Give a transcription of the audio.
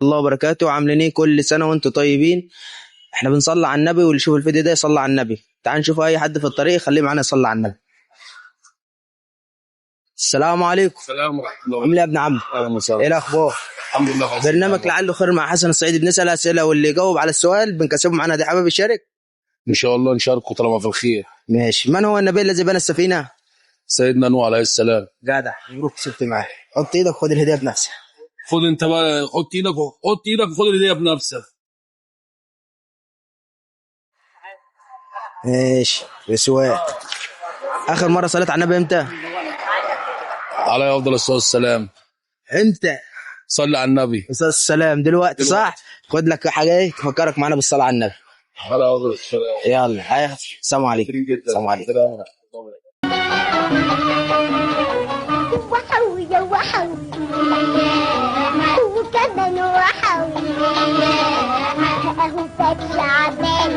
الله وبركاته. عاملين ايه؟ كل سنه وانتم طيبين. احنا بنصلي على النبي، واللي يشوف الفيديو ده يصلي على النبي. تعال نشوف اي حد في الطريق خليه معانا يصلي على النبي. السلام عليكم. السلام ورحمه الله. عامل ايه يا ابن عم؟ اهلا وسهلا. ايه الاخبار؟ الحمد لله. برنامج لعله خير مع حسن الصعيدي، بنسال اسئله واللي يجاوب على السؤال بنكسبه معانا. دي حابب يشارك؟ ان شاء الله نشاركه طالما في الخير. ماشي. من هو النبي الذي بنى السفينه؟ سيدنا نوح عليه السلام. جدع، مبروك كسبت معاه. حط ايدك خد الهديه بنفسك. خد انت بقى، حط ايدك وخد الهديه بنفسك. ماشي. سؤال، اخر مره صليت على النبي امتى؟ عليه افضل الصلاه والسلام. امتى؟ صلي على النبي. الصلاه والسلام دلوقتي صح؟ خد لك حاجه ايه تفكرك معانا بالصلاه على النبي. على افضل السلام. يلا السلام عليكم. السلام عليكم. وحوي وحوي وكمان وحوي اهو فات شعبان